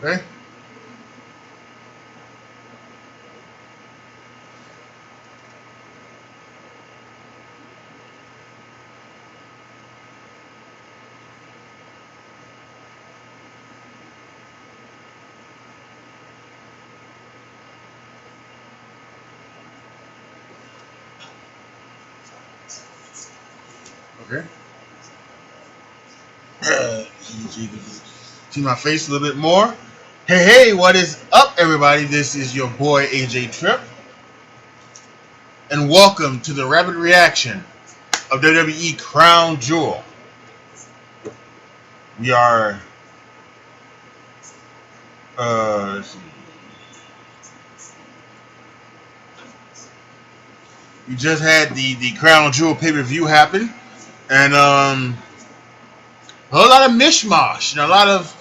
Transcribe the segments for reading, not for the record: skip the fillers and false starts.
Okay. Okay. See my face a little bit more. Hey, hey, what is up, everybody? This is your boy AJ Tripp, and welcome to the rapid reaction of WWE Crown Jewel. We are, let's see. We just had the Crown Jewel pay-per-view happen, and a whole lot of mishmash and a lot of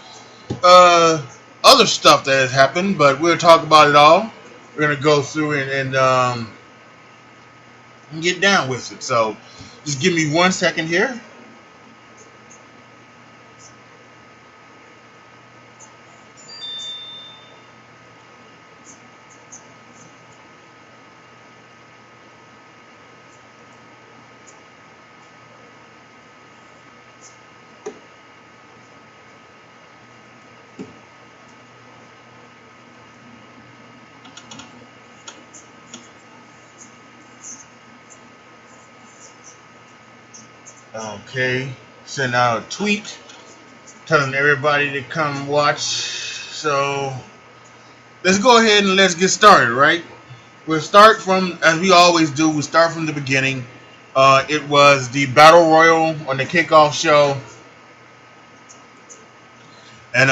other stuff that has happened, but we'll talk about it all. We're gonna go through and get down with it. So just give me 1 second here. Okay, send out a tweet telling everybody to come watch. So let's go ahead and let's get started, right? We'll start from, as we always do, we'll start from the beginning. It was the Battle Royal on the kickoff show. And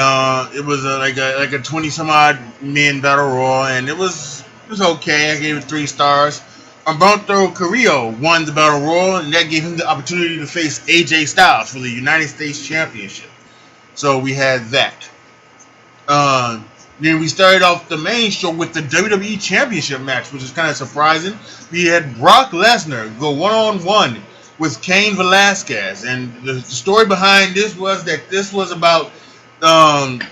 it was like a 20 some odd men battle royal, and it was okay. I gave it 3 stars. Humberto Carrillo won the battle royal, and that gave him the opportunity to face AJ Styles for the United States Championship. So we had that. Then we started off the main show with the WWE Championship match, which is kind of surprising. We had Brock Lesnar go one-on-one with Cain Velasquez, and the story behind this was that this was about 9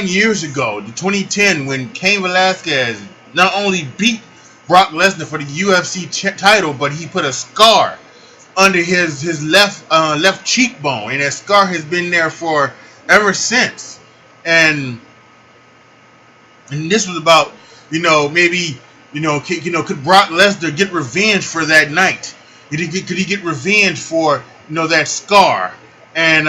years ago, the 2010, when Cain Velasquez not only beat Brock Lesnar for the UFC title, but he put a scar under his left cheekbone, and that scar has been there for ever since. And this was about maybe could Brock Lesnar get revenge for that night? Could he get revenge for that scar? And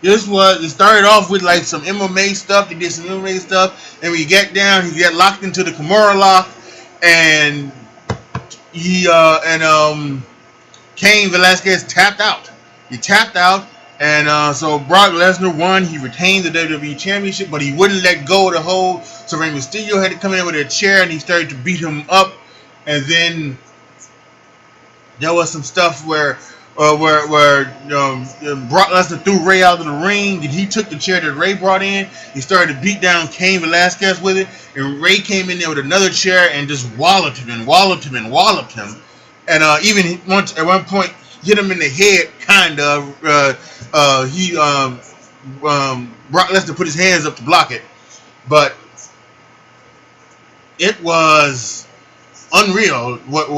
it started off with like some MMA stuff. He did some MMA stuff, and when he got down, he got locked into the Kimura lock, and Cain Velasquez tapped out. He tapped out, and so Brock Lesnar won. He retained the WWE Championship, but he wouldn't let go of the hold. So Rey Mysterio had to come in with a chair, and he started to beat him up. And then there was some stuff where Brock Lesnar threw Rey out of the ring. He took the chair that Rey brought in. He started to beat down Cain Velasquez with it, and Rey came in there with another chair and just walloped him. And even once at one point hit him in the head, kind of. Brock Lesnar put his hands up to block it, but it was unreal what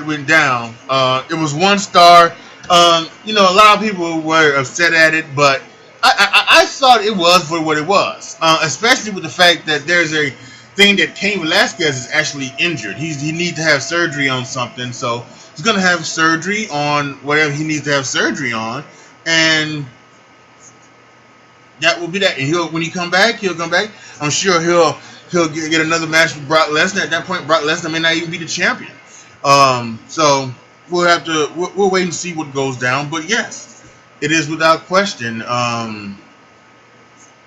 went down. It was 1 star. A lot of people were upset at it, but I thought it was for what it was, especially with the fact that there's a thing that Cain Velasquez is actually injured. He needs to have surgery on something, so he's going to have surgery on whatever he needs to have surgery on, and that will be that. And when he come back, he'll come back. I'm sure he'll get another match with Brock Lesnar. At that point, Brock Lesnar may not even be the champion. So we'll wait and see what goes down. But yes, it is without question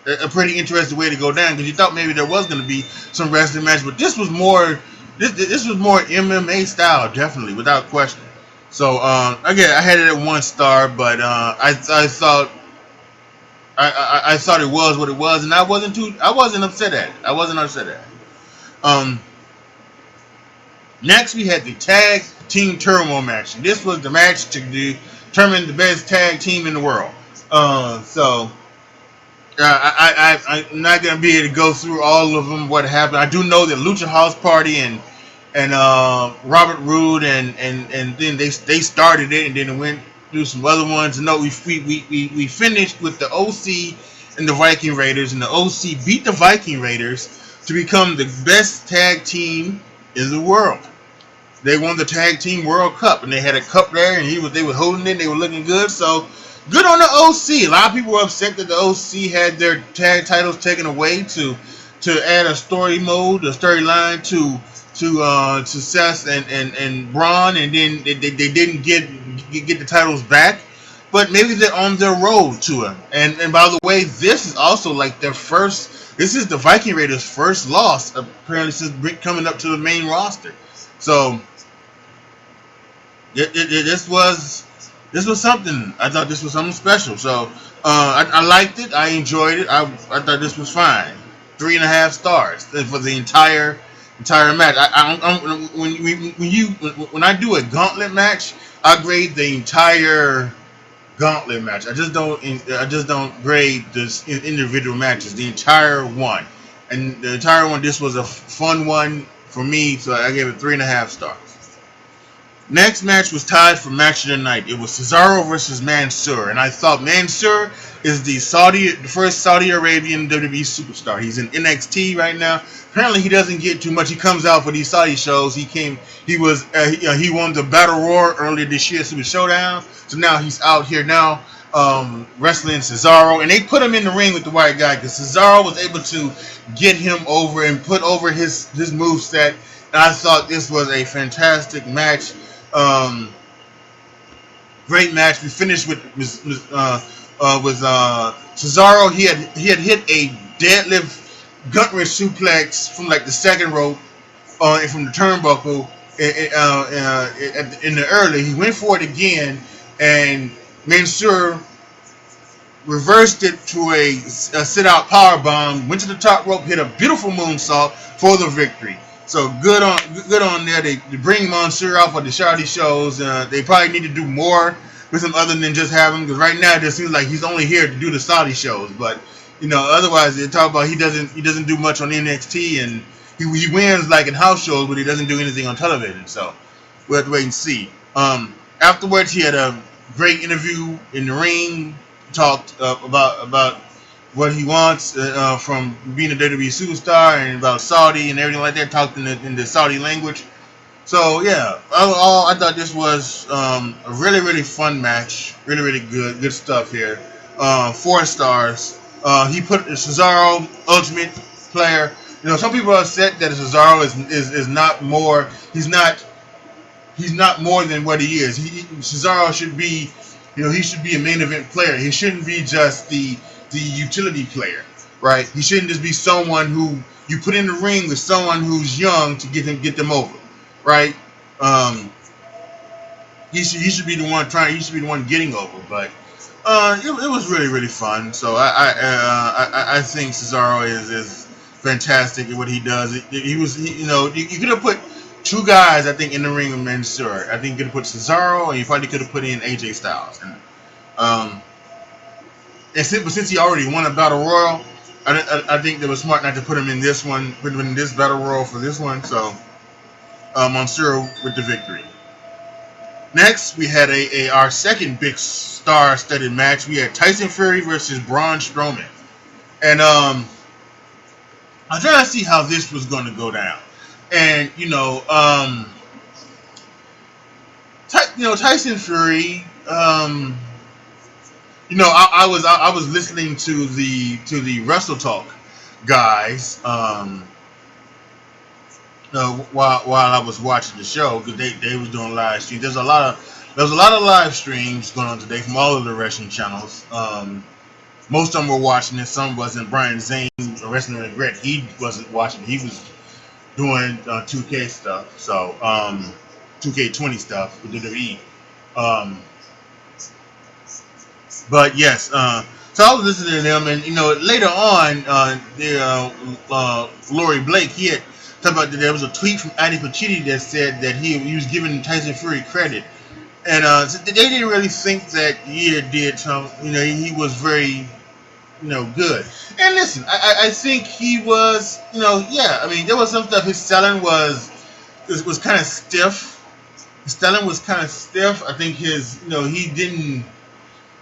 a pretty interesting way to go down, because you thought maybe there was going to be some wrestling match, but this was more MMA style, definitely, without question. So again, I had it at 1 star, but I thought it was what it was, and I wasn't upset at it. Next, we had the tag team turmoil match. This was the match to determine the best tag team in the world. So I'm not gonna be able to go through all of them. What happened? I do know that Lucha House Party and Robert Roode and then they started it, and then it went through some other ones. No, we finished with the OC and the Viking Raiders, and the OC beat the Viking Raiders to become the best tag team in the world. They won the Tag Team World Cup, and they had a cup there, and they were holding it. They were looking good. So good on the OC. A lot of people were upset that the OC had their tag titles taken away to add a story mode, a storyline to Seth and Braun, and then they didn't get the titles back. But maybe they're on their road to it. And by the way, this is also like their first. This is the Viking Raiders' first loss apparently since coming up to the main roster. So this was something. I thought this was something special. So I liked it. I enjoyed it. I thought this was fine. 3.5 stars for the entire match. When I do a gauntlet match, I grade the entire gauntlet match. I just don't grade this individual matches. The entire one, and the entire one. This was a fun one for me, so I gave it 3.5 stars. Next match was tied for match of the night. It was Cesaro versus Mansoor, and I thought Mansoor is the first Saudi Arabian WWE superstar. He's in NXT right now. Apparently, he doesn't get too much. He comes out for these Saudi shows. He won the Battle Royal earlier this year, Super Showdown. So now he's out here now wrestling Cesaro, and they put him in the ring with the white guy because Cesaro was able to get him over and put over his moveset. And I thought this was a fantastic match. Great match. We finished with Cesaro. He had hit a deadlift gut wrench suplex from like the second rope and from the turnbuckle in the early. He went for it again, and Mansoor reversed it to a sit-out power bomb. Went to the top rope, hit a beautiful moonsault for the victory. So good on there. They bring Mansoor out for the Saudi shows. They probably need to do more with him other than just have him, because right now it just seems like he's only here to do the Saudi shows. But otherwise they talk about he doesn't do much on NXT, and he wins like in house shows, but he doesn't do anything on television. So we'll have to wait and see. Afterwards, he had a great interview in the ring. Talked about what he wants from being a WWE superstar, and about Saudi and everything like that. Talked in the Saudi language. So yeah, overall, I thought this was a really, really fun match. Really, really good stuff here. 4 stars. He put Cesaro Ultimate Player. Some people are upset that Cesaro is not more. He's not more than what he is. Cesaro should be, he should be a main event player. He shouldn't be just the utility player, right? He shouldn't just be someone who you put in the ring with someone who's young to get them over, right? He should be the one trying. He should be the one getting over. But it was really, really fun. So I think Cesaro is fantastic at what he does. You could have put 2 guys, I think, in the ring with Mansoor. I think you could have put Cesaro, and you probably could have put in AJ Styles. And since he already won a Battle Royal, I think it was smart not to put him in this one, put him in this Battle Royal for this one. So Mansoor with the victory. Next, we had our second big star-studded match. We had Tyson Fury versus Braun Strowman. And I'm trying to see how this was going to go down. And Tyson Fury. I was listening to the Wrestle Talk guys while I was watching the show, because they was doing live streams. There was a lot of live streams going on today from all of the wrestling channels. Most of them were watching it. Some wasn't. Brian Zane, Wrestling Regret, he wasn't watching. He was doing 2K stuff, so 2K20 stuff with WWE. But yes, so I was listening to them, and later on, Lori Blake, he had talked about that there was a tweet from Adi Pacitti that said that he was giving Tyson Fury credit, and so they didn't really think that he did some. He was very good. And listen, I think he was, yeah. I mean, there was some stuff. His selling was kind of stiff. His selling was kind of stiff. I think he didn't,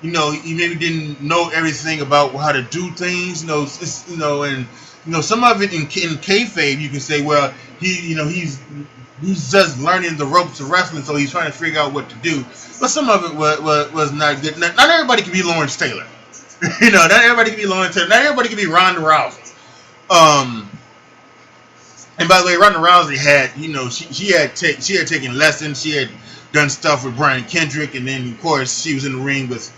he maybe didn't know everything about how to do things. And some of it in kayfabe, you can say, well, he's just learning the ropes of wrestling, so he's trying to figure out what to do. But some of it was not good. Not everybody can be Lawrence Taylor. Not everybody can be Lawrence Taylor. Not everybody can be Ronda Rousey. And by the way, Ronda Rousey had, she had taken lessons. She had done stuff with Brian Kendrick, and then of course she was in the ring with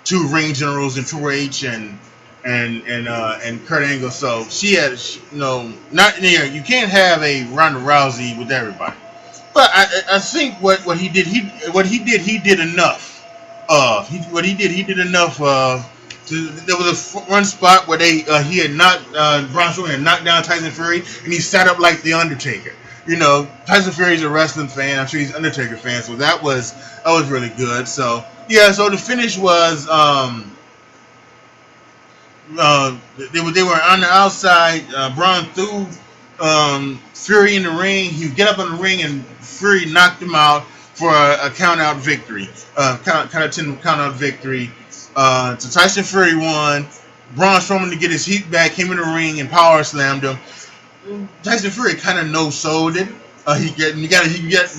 two ring generals in Triple H and Kurt Angle. So she had, not near. You can't have a Ronda Rousey with everybody. But I think what he did he did enough. He did enough. There was a one spot where he had knocked Braun Strowman had knocked down Tyson Fury, and he sat up like the Undertaker. Tyson Fury's a wrestling fan. I'm sure he's an Undertaker fan, so that was really good. So yeah, so the finish was they were on the outside. Braun threw Fury in the ring. He would get up on the ring, and Fury knocked him out for a count out victory. Count out victory. So Tyson Fury won. Braun Strowman, to get his heat back, came in the ring and power slammed him. Tyson Fury kind of no-sold it. He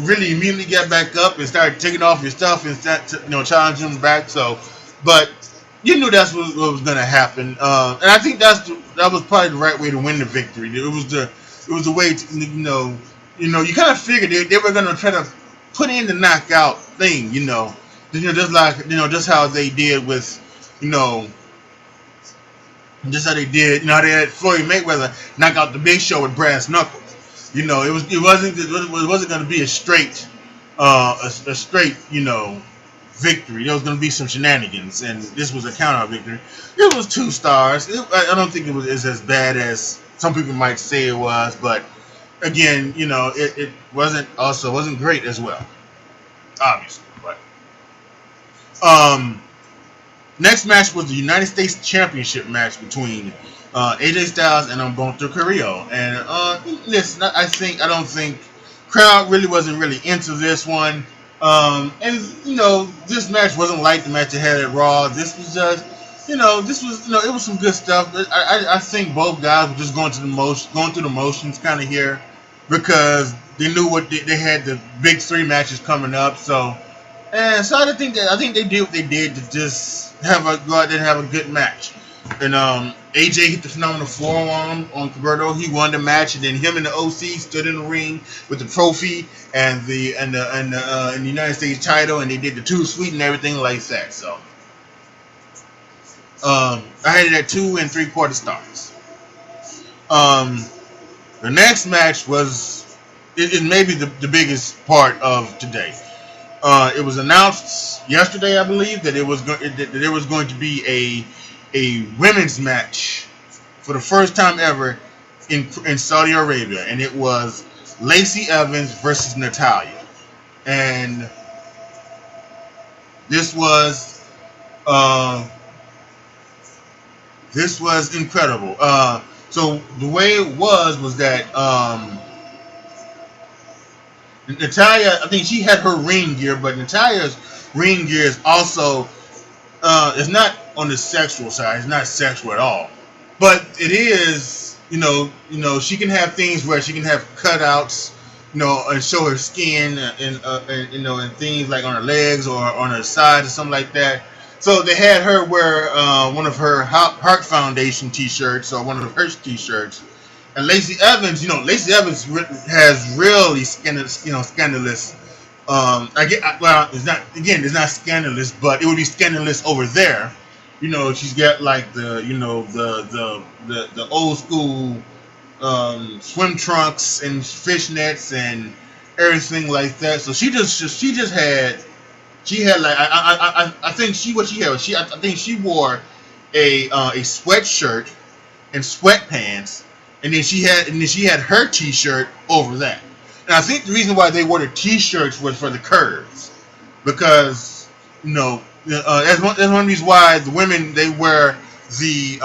really immediately got back up and started taking off his stuff and challenging him back. So, but you knew that's what was going to happen, and I think that was probably the right way to win the victory. It was the way to, you kind of figured they were going to try to put in the knockout thing, just like just how they did with just how they did, how they had Floyd Mayweather knock out the Big Show with brass knuckles. It wasn't going to be a straight victory. There was going to be some shenanigans, and this was a counter victory. It was 2 stars. I don't think it was as bad as some people might say it was, but again, it wasn't great as well, obviously. But next match was the United States Championship match between AJ Styles and Humberto Carrillo. And listen, I don't think crowd wasn't really into this one. And this match wasn't like the match they had at Raw. This was just, it was some good stuff. But I think both guys were just going through the motions kind of here, because they knew they had the big 3 matches coming up. So I think they did what they did to just go out there and have a good match. And AJ hit the phenomenal forearm on Humberto. He won the match, and then him and the OC stood in the ring with the trophy and the United States title, and they did the 2 sweet and everything like that. So I had it at 2 3/4 stars. The next match was maybe the biggest part of today. It was announced yesterday, I believe, that there was going to be a women's match for the first time ever in Saudi Arabia, and it was Lacey Evans versus Natalya, and this was incredible. So the way it was that Natalya, I think she had her ring gear, but Natalya's ring gear is also it's not on the sexual side. It's not sexual at all, but it is. She can have things where she can have cutouts, and show her skin and things like on her legs or on her side or something like that. So they had her wear one of her Heart Foundation T-shirts or one of her T-shirts. And Lacey Evans, has really scandalous. It's not scandalous, but it would be scandalous over there. She's got like the old school swim trunks and fishnets and everything like that. So she had like I think she wore a sweatshirt and sweatpants. And then she had her T-shirt over that. And I think the reason why they wore the T-shirts was for the curves, because that's one reason why the women, they wear the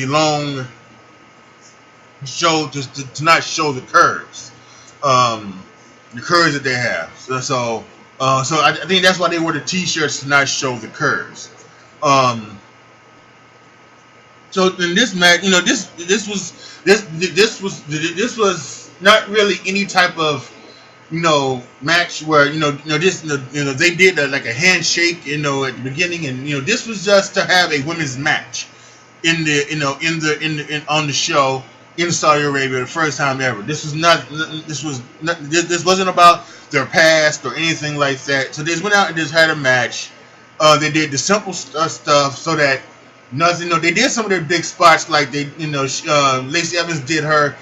long show, to not show the curves, um, the curves that they have. So I think that's why they wore the t-shirts, to not show the curves. Um, so in this match, this was not really any type of match where they did like a handshake at the beginning, and this was just to have a women's match in the on the show in Saudi Arabia, the first time ever. This wasn't about their past or anything like that. So they just went out and just had a match. They did the simple stuff so that nothing. They did some of their big spots, like Lacey Evans did her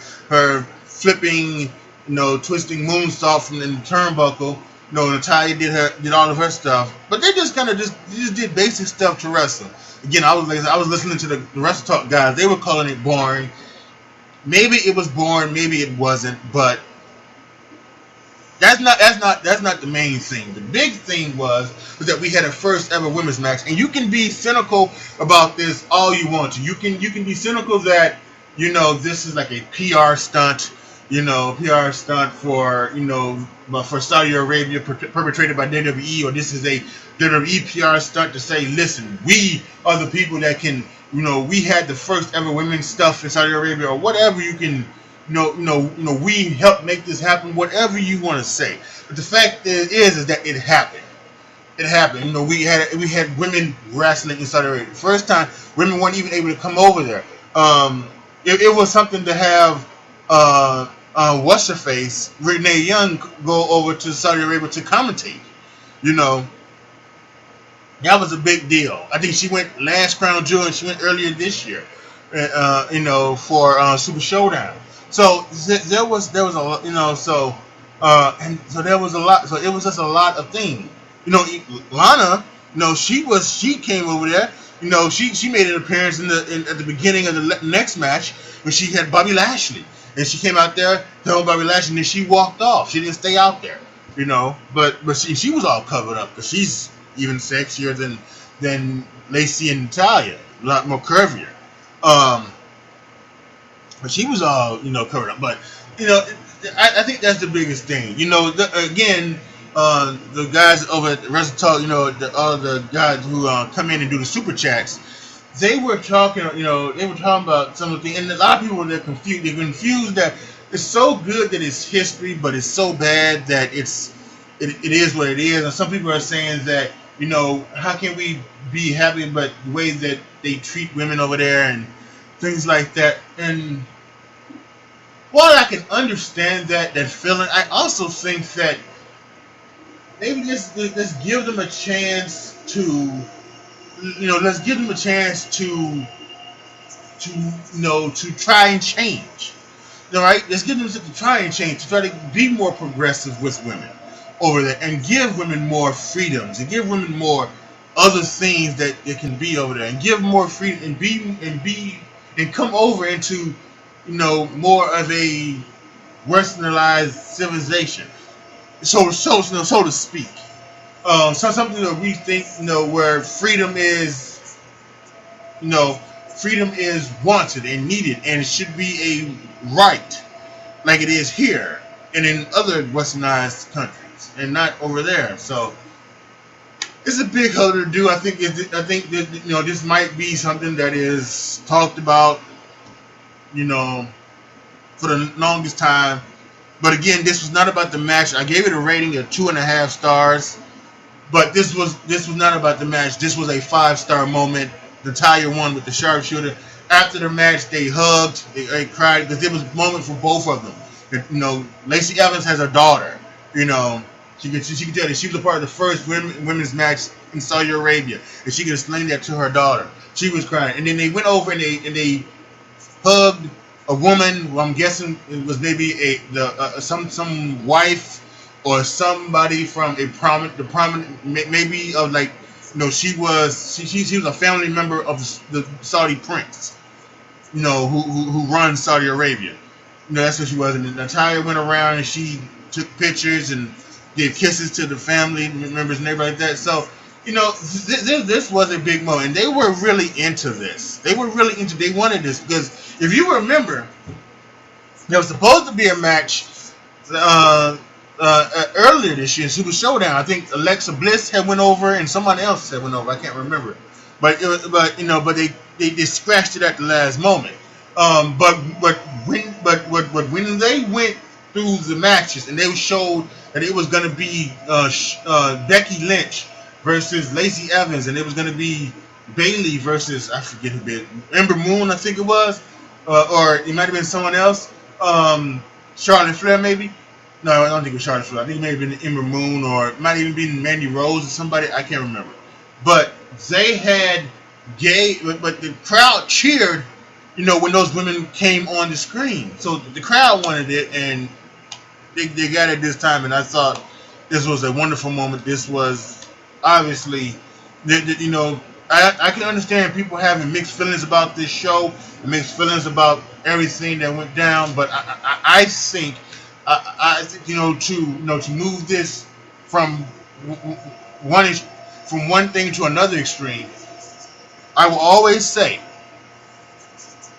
flipping, twisting moonsault from the turnbuckle. Natalia did all of her stuff, but they just did basic stuff to wrestle. Again, I was listening to the Wrestle Talk guys. They were calling it boring. Maybe it was boring, maybe it wasn't, but that's not the main thing. The big thing was that we had a first ever women's match, and you can be cynical about this all you want to. You can be cynical that this is like a PR stunt, for Saudi Arabia, perpetrated by WWE, or this is a WWE PR stunt to say, listen, we are the people that can, we had the first ever women's stuff in Saudi Arabia, or whatever you can, we helped make this happen, whatever you want to say. But the fact is that it happened. It happened. We had women wrestling in Saudi Arabia. The first time, women weren't even able to come over there. It was something to have what's her face, Renee Young, go over to Saudi Arabia to commentate. That was a big deal. I think she went last Crown Jewel, and she went earlier this year, for Super Showdown. So there was a lot, and so there was a lot. So it was just a lot of things. Lana, she came over there. She made an appearance at the beginning of the next match when she had Bobby Lashley, and she came out there telling Bobby Lashley, and then she walked off. She didn't stay out there, but she was all covered up because she's even sexier than Lacey and Natalia, a lot more curvier. But she was all covered up. But I think that's the biggest thing. Again, the guys over at Wrestle Talk, all the guys who come in and do the super chats, they were talking. They were talking about some of the things, and a lot of people they're confused. They're confused that it's so good that it's history, but it's so bad that it is what it is. And some people are saying that how can we be happy but the way that they treat women over there and things like that. And while I can understand that feeling, I also think that maybe let's give them a chance to try and change. All right, let's give them to try and change, to try to be more progressive with women over there, and give women more freedoms, and give women more other things that it can be over there, and give more freedom, and come over into more of a westernized civilization, so to speak. So something that we think where freedom is wanted and needed, and it should be a right, like it is here and in other westernized countries, and not over there. So it's a big hurdle to do. I think that this might be something that is talked about for the longest time. But again, this was not about the match. I gave it a rating of 2.5 stars. But this was not about the match. This was a 5-star moment. Natalia won with the sharpshooter. After the match, they hugged, they cried, because there was a moment for both of them. Lacey Evans has a daughter. She can tell that she was a part of the first women's match in Saudi Arabia, and she can explain that to her daughter. She was crying, and then they went over and they hugged a woman who I'm guessing it was maybe some wife or somebody from the prominent maybe of she was a family member of the Saudi prince, who runs Saudi Arabia. That's what she was. And Natalia went around and she took pictures and gave kisses to the family members and everybody like that. So this was a big moment, and they were really into this. They wanted this because if you remember, there was supposed to be a match uh, earlier this year, Super Showdown. I think Alexa Bliss had went over and somebody else had went over. I can't remember, but they scratched it at the last moment. When they went through the matches and they showed that it was going to be Becky Lynch versus Lacey Evans, and it was going to be Bayley versus, I forget who did, Ember Moon, I think it was, or it might have been someone else. Charlotte Flair, maybe. No, I don't think it was Charlotte Flair. I think it may have been Ember Moon, or it might even been Mandy Rose or somebody. I can't remember. But they had but the crowd cheered, when those women came on the screen. So the crowd wanted it, and they got it this time. And I thought this was a wonderful moment. This was obviously, I can understand people having mixed feelings about this show, mixed feelings about everything that went down. But I think, to move this from one thing to another extreme, I will always say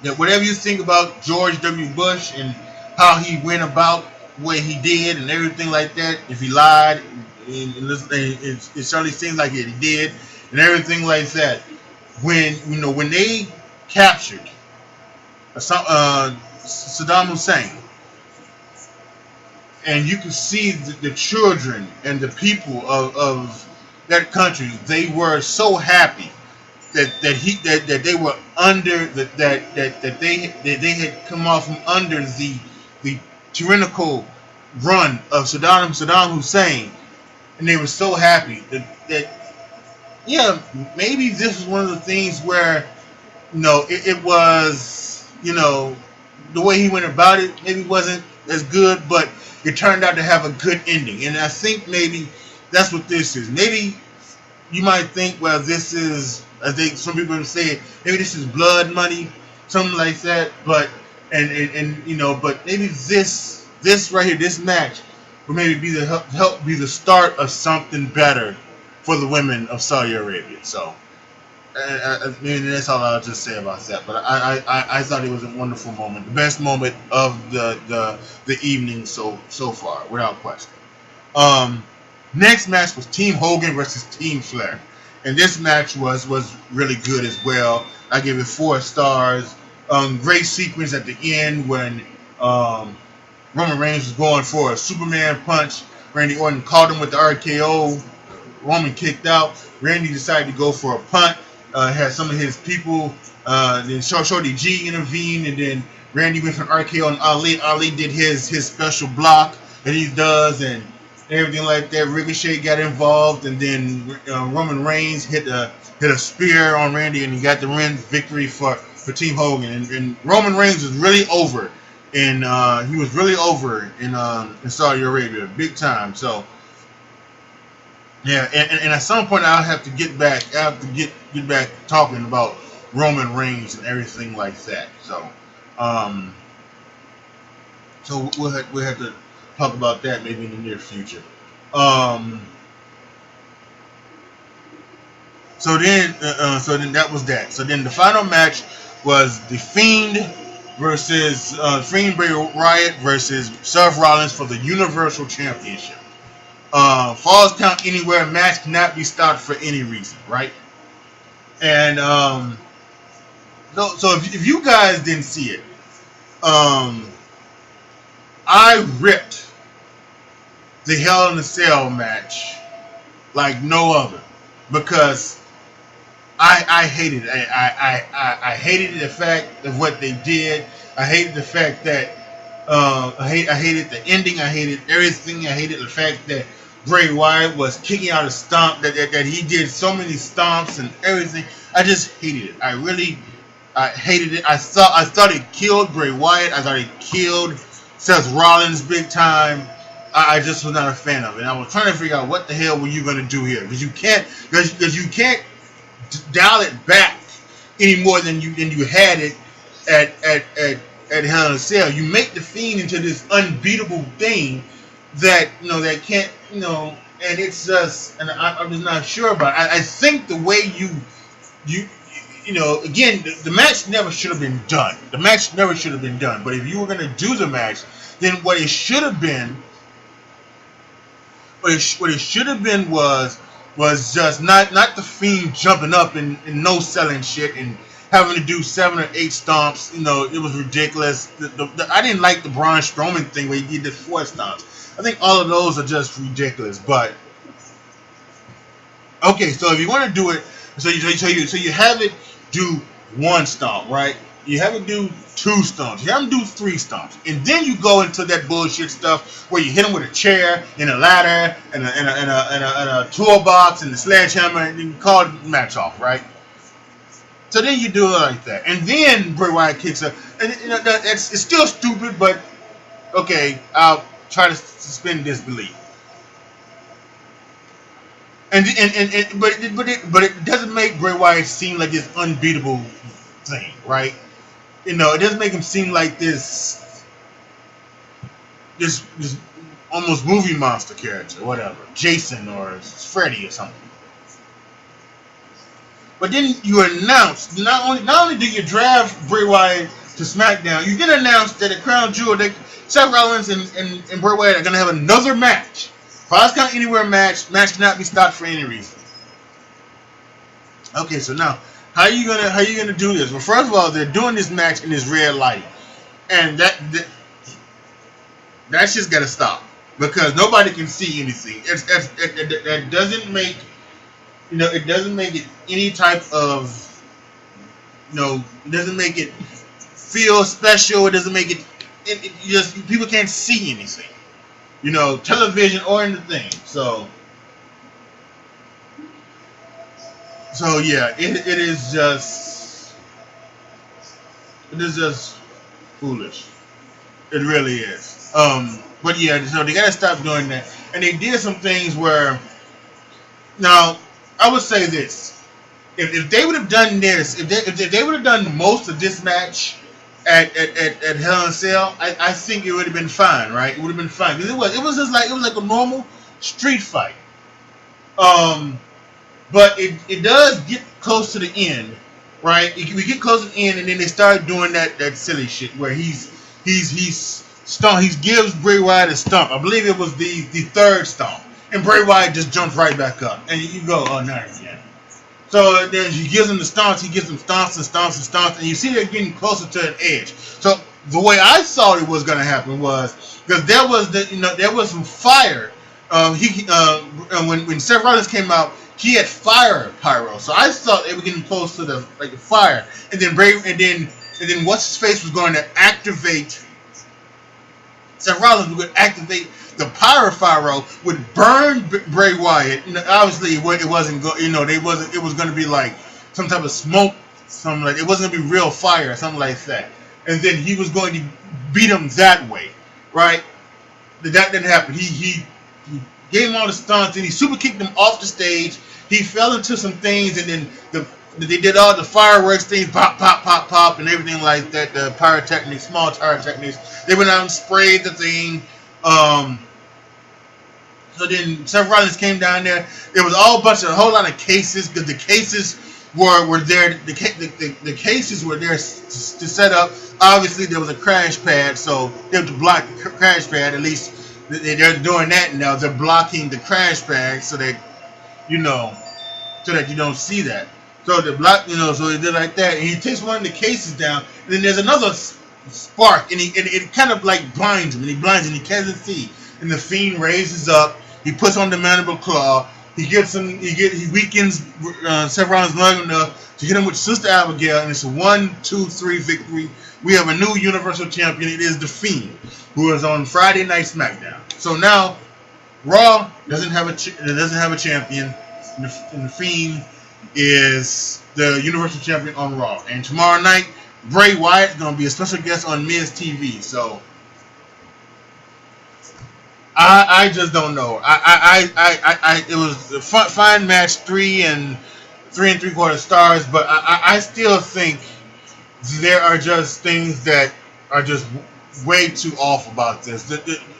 that whatever you think about George W. Bush and how he went about what he did and everything like that, if he lied, it certainly seems like he did, and everything like that. When they captured Saddam Hussein, and you can see the children and the people of that country, they were so happy that they were under that they had come off from under the tyrannical run of Saddam Hussein, and they were so happy that yeah, maybe this was one of the things where it was the way he went about it maybe wasn't as good, but it turned out to have a good ending. And I think maybe that's what this is. Maybe you might think, well, this is, I think some people have said, maybe this is blood money, something like that. But but maybe this right here, this match, will maybe be help be the start of something better for the women of Saudi Arabia. So, that's all I'll just say about that. But I thought it was a wonderful moment, the best moment of the evening so far, without question. Next match was Team Hogan versus Team Flair, and this match was really good as well. I give it 4 stars. Great sequence at the end when Roman Reigns was going for a Superman punch. Randy Orton caught him with the RKO. Roman kicked out. Randy decided to go for a punt. Had some of his people. Then Shorty G intervened, and then Randy went for an RKO on Ali. Ali did his special block that he does, and everything like that. Ricochet got involved, and then Roman Reigns hit a spear on Randy, and he got the win victory for Team Hogan. And Roman Reigns was really over, and he was really over in Saudi Arabia, big time. So yeah, and at some point I'll have to get back. I have to get back talking about Roman Reigns and everything like that. So we'll have to talk about that maybe in the near future. So then that was that. So then the final match was the Fiend versus Bray Wyatt versus Seth Rollins for the Universal Championship. Falls count anywhere, match cannot be stopped for any reason, right? And so if you guys didn't see it, I ripped the Hell in a Cell match like no other, because I hated it. I hated the fact of what they did. I hated the fact that I hated the ending. I hated everything. I hated the fact that Bray Wyatt was kicking out a stomp, that he did so many stomps and everything. I just hated it. I hated it. I thought it killed Bray Wyatt. I thought it killed Seth Rollins big time. I just was not a fan of it. And I was trying to figure out what the hell were you going to do here, because you can't dial it back any more than you had it at Hell in a Cell. You make the Fiend into this unbeatable thing that that can't and it's just, and I'm just not sure about it. I think the way you you know, again, the match never should have been done. The match never should have been done. But if you were going to do the match, then what it should have been, what it should have been was just not the Fiend jumping up and no selling shit and having to do 7 or 8 stomps. You know, it was ridiculous. I didn't like the Braun Strowman thing where he did the 4 stomps. I think all of those are just ridiculous. But okay, so if you want to do it, so you have it do 1 stomp, right? You have it do 2 stomps. You have them do 3 stomps, and then you go into that bullshit stuff where you hit them with a chair and a ladder and a toolbox and the sledgehammer, and you call the match off, right? So then you do it like that, and then Bray Wyatt kicks her, and you know it's still stupid, but okay, I'll try to suspend disbelief. But it doesn't make Bray Wyatt seem like this unbeatable thing, right? You know, it doesn't make him seem like this almost movie monster character, whatever, Jason or Freddy or something. But then you announce not only do you draft Bray Wyatt to SmackDown, you then announce that at Crown Jewel, Seth Rollins and Bray Wyatt are going to have another match. Falls Count Anywhere match. Match cannot be stopped for any reason. Okay, so now how are you gonna do this? Well, first of all, they're doing this match in this red light, and that's just gotta stop because nobody can see anything. That doesn't make it doesn't make it any type of it doesn't make it feel special. It doesn't make it just people can't see anything. Television or in the thing. So yeah, it is just foolish. It really is. But yeah, so they gotta stop doing that. And they did some things where now I would say this: if they would have done this, if they would have done most of this match at Hell in a Cell, I think it would have been fine, right? It would have been fine because it was like a normal street fight. But it does get close to the end, right? We get close to the end, and then they start doing that silly shit where he gives Bray Wyatt a stomp. I believe it was the 3rd stomp, and Bray Wyatt just jumps right back up, and you go, oh, nice, yeah. So then he gives him the stomps, he gives him stomps and stomps and stomps, and you see they're getting closer to an edge. So the way I thought it was going to happen was because there was some fire. When Seth Rollins came out, he had fire pyro. So I thought they were getting close to the fire, and then what's his face was going to activate. Seth Rollins would activate the pyro would burn Bray Wyatt. Obviously, it wasn't it was going to be like some type of smoke, something like it wasn't going to be real fire, something like that. And then he was going to beat him that way, right? That didn't happen. He gave him all the stunts and he super kicked him off the stage. He fell into some things, and then they did all the fireworks things, pop, pop, pop, pop, and everything like that. The pyrotechnics, small pyrotechnics. They went out and sprayed the thing. So then Seth Rollins came down there. There was a whole lot of cases because the cases were there. The cases were there to set up. Obviously, there was a crash pad, so they had to block the crash pad. At least they're doing that now. They're blocking the crash pad so that you don't see that. So they block, so they did like that. And he takes one of the cases down, and then there's another spark, and it kind of like blinds him, and he can't see. And the Fiend raises up. He puts on the mandible claw. He weakens Seth Rollins long enough to hit him with Sister Abigail, and it's a 1-2-3 victory. We have a new Universal Champion. It is the Fiend, who is on Friday Night SmackDown. So now Raw doesn't have a champion, and the Fiend is the Universal Champion on Raw. And tomorrow night, Bray Wyatt is going to be a special guest on Miz TV. So I just don't know. It was a fine match, 3 3/4 stars, but I still think there are just things that are just way too off about this.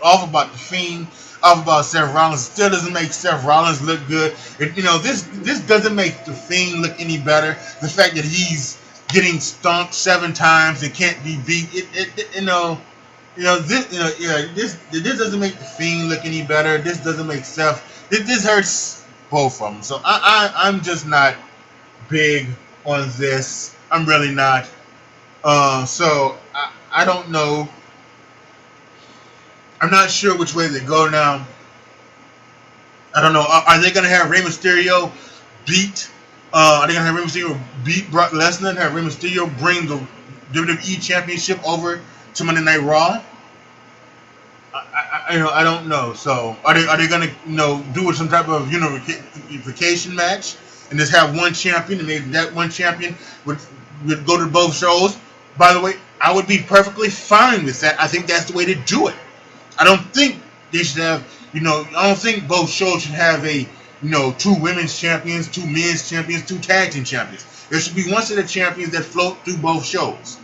Off about the Fiend. off about Seth Rollins. It still doesn't make Seth Rollins look good. This doesn't make the Fiend look any better. The fact that he's getting stomped 7 times and can't be beat. This doesn't make the Fiend look any better. This doesn't make Seth. This hurts both of them. So I'm just not big on this. I'm really not. So I don't know. I'm not sure which way they go now. I don't know. Are they gonna have Rey Mysterio beat? Are they gonna have Rey Mysterio beat Brock Lesnar and have Rey Mysterio bring the WWE Championship over to Monday Night Raw? I don't know. So are they gonna do some type of unification match and just have one champion and maybe that one champion would go to both shows? By the way, I would be perfectly fine with that. I think that's the way to do it. I don't think they should have, I don't think both shows should have two women's champions, 2 men's champions, 2 tag team champions. There should be one set of champions that float through both shows.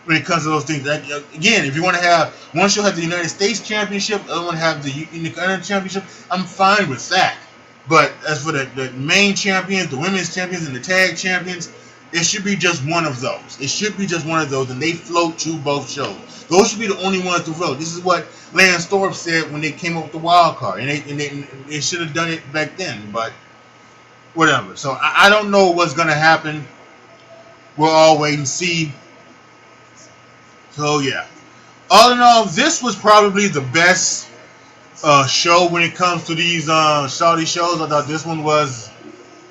When it comes to those things, again, if you want to have one show have the United States Championship, the other one have the Intercontinental Championship, I'm fine with that. But as for the main champions, the women's champions, and the tag champions, it should be just one of those. It should be just one of those, and they float to both shows. Those should be the only ones to float. This is what Lance Storm said when they came up with the wild card, and they should have done it back then. But whatever. So I don't know what's gonna happen. We'll all wait and see. So yeah. All in all, this was probably the best show when it comes to these Saudi shows. I thought this one was,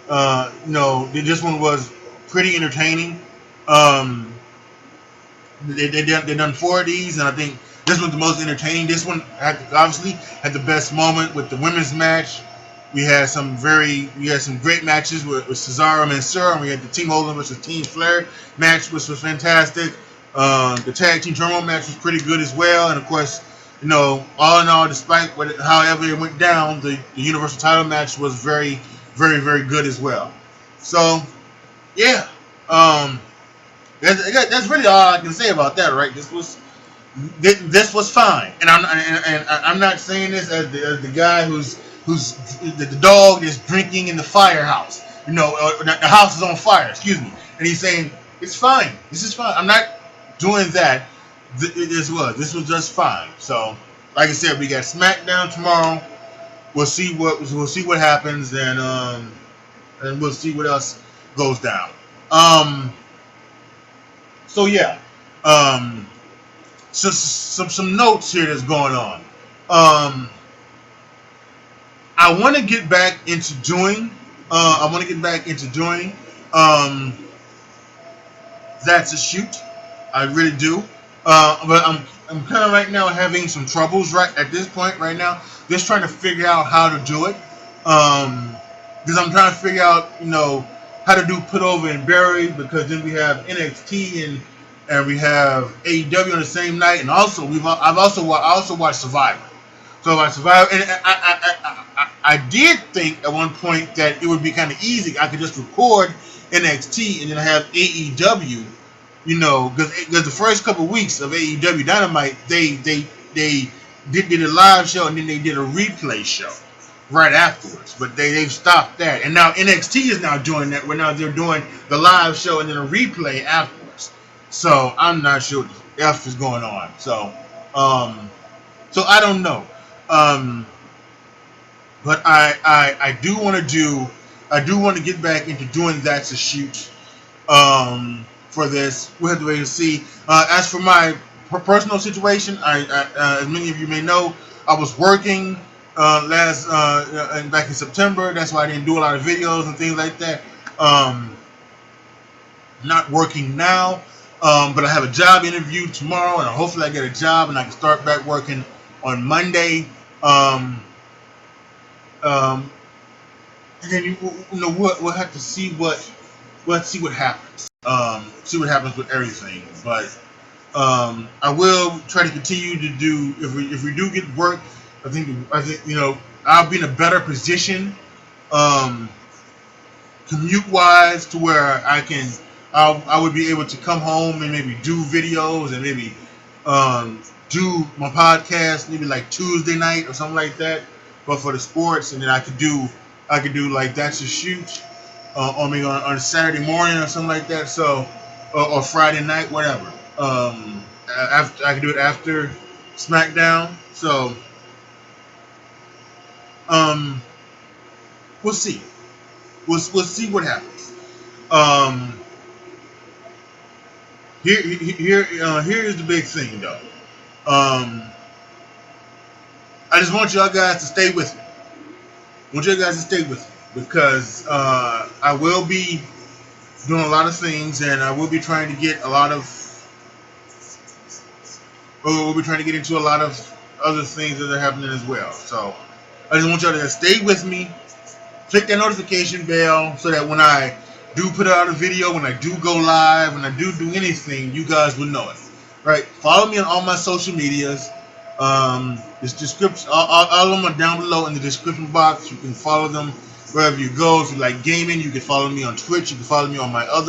this one was pretty entertaining. They done 4 of these, and I think this was the most entertaining. This one obviously had the best moment with the women's match. We had some great matches with Cesaro and Mansoor, and we had the Team Holden versus Team Flair match, which was fantastic. The tag team turmoil match was pretty good as well, and of course, all in all, despite however it went down, the Universal title match was very, very, very good as well. So, yeah, that's really all I can say about that. Right? This was fine, and I'm not saying this as the guy who's the dog is drinking in the firehouse. The house is on fire. Excuse me, and he's saying it's fine. This is fine. I'm not doing that. This was just fine. So, like I said, we got SmackDown tomorrow. We'll see what happens, and we'll see what else goes down. So yeah. So some notes here that's going on. I want to get back into doing. That's a Shoot. I really do. But I'm kind of right now having some troubles right at this point right now. Just trying to figure out how to do it. Because I'm trying to figure out how to do Put Over and Bury, because then we have NXT and we have AEW on the same night, and also I also watched Survivor. So I Survivor, and I did think at one point that it would be kind of easy. I could just record NXT and then have AEW. Because the first couple of weeks of AEW Dynamite, they did a live show and then they did a replay show right afterwards. But they've stopped that, and now NXT is now doing that. Where now they're doing the live show and then a replay afterwards. So I'm not sure what the F is going on. So I don't know. But I do want to get back into doing That's a Shoot. For this, we'll have to wait and see. As for my personal situation, as many of you may know, I was working back in September. That's why I didn't do a lot of videos and things like that. Not working now, but I have a job interview tomorrow, and hopefully I get a job and I can start back working on Monday. And then we'll have to see what happens. See what happens with everything, but I will try to continue to do. If we do get work, I think I'll be in a better position, commute wise, to where I would be able to come home and maybe do videos and maybe do my podcast maybe like Tuesday night or something like that, but for the sports, and then I could do like That's a Shoot, or maybe on a Saturday morning or something like that. So, or Friday night, whatever. After I could do it after SmackDown. So, um, we'll see. We'll see what happens. Um, here is the big thing though. Um, I just want y'all guys to stay with me. I want you guys to stay with me because I will be doing a lot of things, and I will be trying to get a lot of. We'll be trying to get into a lot of other things that are happening as well. So I just want y'all to stay with me. Click that notification bell so that when I do put out a video, when I do go live, when I do anything, you guys will know it. Right? Follow me on all my social medias. This description, all of them are down below in the description box. You can follow them wherever you go. If you like gaming, you can follow me on Twitch. You can follow me on my other